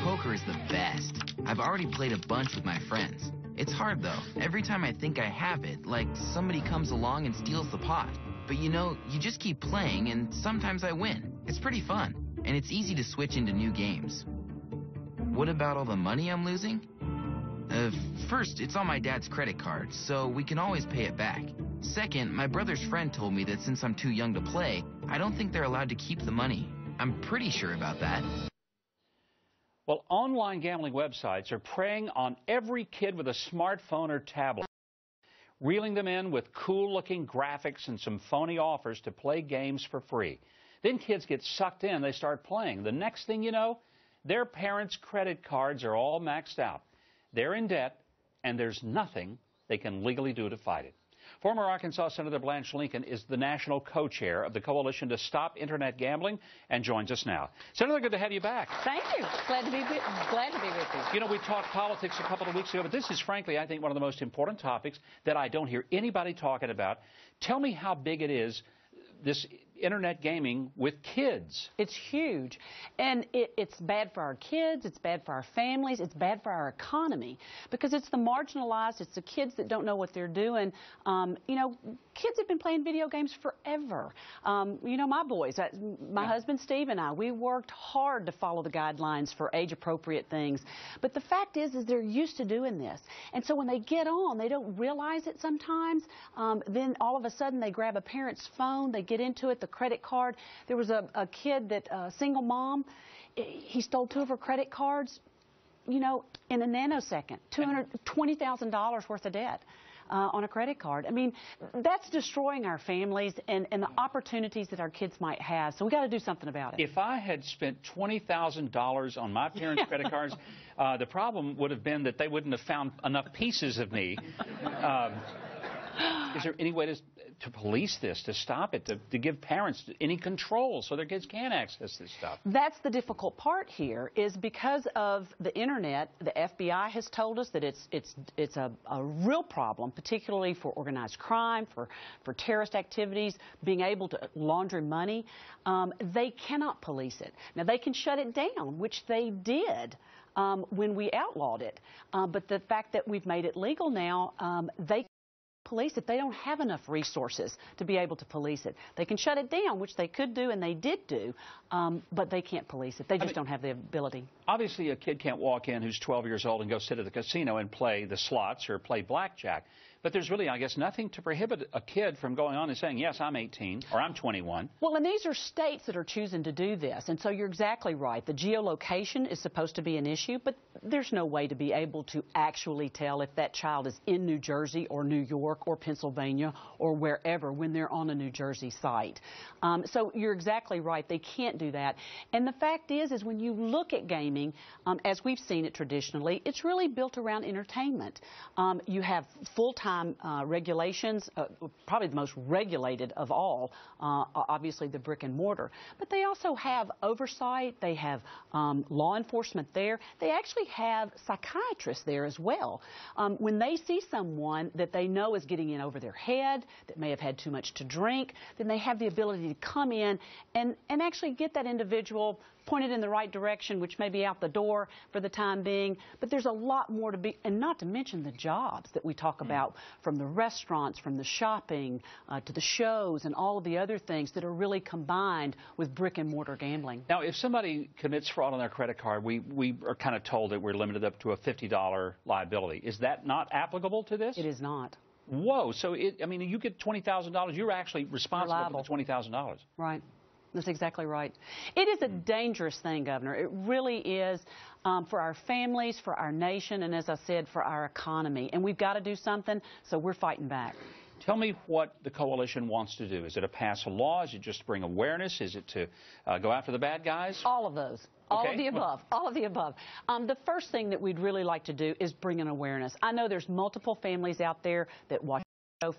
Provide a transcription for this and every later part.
Poker is the best. I've already played a bunch with my friends. It's hard, though. Every time I think I have it, like somebody comes along and steals the pot. But you know, you just keep playing, and sometimes I win. It's pretty fun, and it's easy to switch into new games. What about all the money I'm losing? First, it's on my dad's credit card, so we can always pay it back. Second, my brother's friend told me that since I'm too young to play, I don't think they're allowed to keep the money. I'm pretty sure about that. Well, online gambling websites are preying on every kid with a smartphone or tablet, reeling them in with cool-looking graphics and some phony offers to play games for free. Then kids get sucked in, they start playing. The next thing you know, their parents' credit cards are all maxed out. They're in debt, and there's nothing they can legally do to fight it. Former Arkansas Senator Blanche Lincoln is the national co-chair of the Coalition to Stop Internet Gambling and joins us now. Senator, good to have you back. Thank you. Glad to be with you. You know, we talked politics a couple of weeks ago, but this is, frankly, I think one of the most important topics that I don't hear anybody talking about. Tell me how big it is, this Internet gaming with kids. It's huge, and it's bad for our kids, it's bad for our families, it's bad for our economy, because it's the marginalized, it's the kids that don't know what they're doing. You know, kids have been playing video games forever. You know, my boys, my husband Steve and I, we worked hard to follow the guidelines for age-appropriate things, but the fact is they're used to doing this, and so when they get on, they don't realize it sometimes. Then all of a sudden they grab a parent's phone, they get into it, the credit card. There was a kid that, single mom, he stole 2 of her credit cards, you know, in a nanosecond, $220,000 worth of debt on a credit card. I mean, that's destroying our families and the opportunities that our kids might have. So we got to do something about it. If I had spent $20,000 on my parents' credit cards, the problem would have been that they wouldn't have found enough pieces of me. Is there any way to police this, to stop it, to give parents any control so their kids can access this stuff? That's the difficult part here, is because of the Internet, the FBI has told us that it's a real problem, particularly for organized crime, for terrorist activities, being able to launder money. They cannot police it. Now, they can shut it down, which they did when we outlawed it. But the fact that we've made it legal now, they police it. They don't have enough resources to be able to police it. They can shut it down, which they could do and they did do, but they can't police it. They just don't have the ability. Obviously, a kid can't walk in who's 12 years old and go sit at the casino and play the slots or play blackjack. But there's really, I guess, nothing to prohibit a kid from going on and saying, yes, I'm 18 or I'm 21. Well, and these are states that are choosing to do this. And so you're exactly right. The geolocation is supposed to be an issue, but there's no way to be able to actually tell if that child is in New Jersey or New York or Pennsylvania or wherever when they're on a New Jersey site. So you're exactly right. They can't do that. And the fact is when you look at gaming, as we've seen it traditionally, it's really built around entertainment. You have full-time regulations, probably the most regulated of all, obviously the brick and mortar. But they also have oversight. They have law enforcement there. They actually have psychiatrists there as well. When they see someone that they know is getting in over their head, that may have had too much to drink, then they have the ability to come in and actually get that individual pointed in the right direction, which may be out the door for the time being. But there's a lot more to be, and not to mention the jobs that we talk about, from the restaurants, from the shopping, to the shows, and all of the other things that are really combined with brick and mortar gambling. Now, if somebody commits fraud on their credit card, we are kind of told that we're limited up to a $50 liability. Is that not applicable to this? It is not. Whoa. So, I mean, you get $20,000, you're actually responsible for the $20,000. Right. That's exactly right. It is a dangerous thing, Governor. It really is, for our families, for our nation, and as I said, for our economy. And we've got to do something, so we're fighting back. Tell me what the coalition wants to do. Is it to pass a law? Is it just to bring awareness? Is it to go after the bad guys? All of those. All of the above. All of the above. The first thing that we'd really like to do is bring an awareness. I know there's multiple families out there that watch.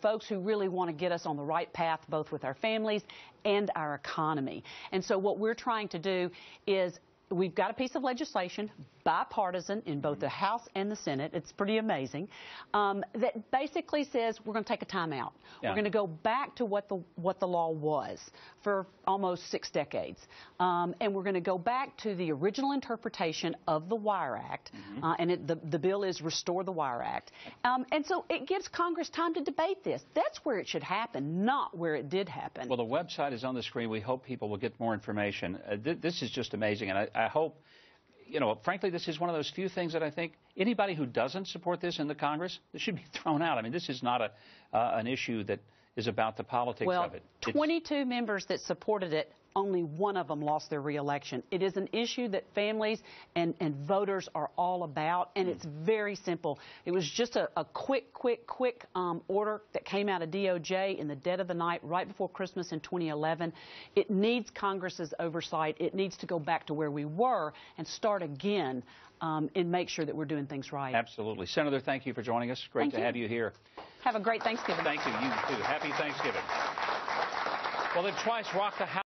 Folks who really want to get us on the right path, both with our families and our economy. And so what we're trying to do is we've got a piece of legislation, bipartisan, in both the House and the Senate. It's pretty amazing. That basically says we're going to take a timeout. Yeah. We're going to go back to what the law was for almost 6 decades, and we're going to go back to the original interpretation of the Wire Act. And the bill is Restore the Wire Act. And so it gives Congress time to debate this. That's where it should happen, not where it did happen. Well, the website is on the screen. We hope people will get more information. This is just amazing, and I hope, you know, frankly, this is one of those few things that I think anybody who doesn't support this in the Congress, this should be thrown out. I mean, this is not an issue that is about the politics of it. 22 members that supported it, only one of them lost their reelection. It is an issue that families and voters are all about, and it's very simple. It was just a quick order that came out of DOJ in the dead of the night right before Christmas in 2011. It needs Congress's oversight. It needs to go back to where we were and start again and make sure that we're doing things right. Absolutely. Senator, thank you for joining us. Great to have you here. Have a great Thanksgiving. Thank you. You too. Happy Thanksgiving. Well, they've twice rocked the House.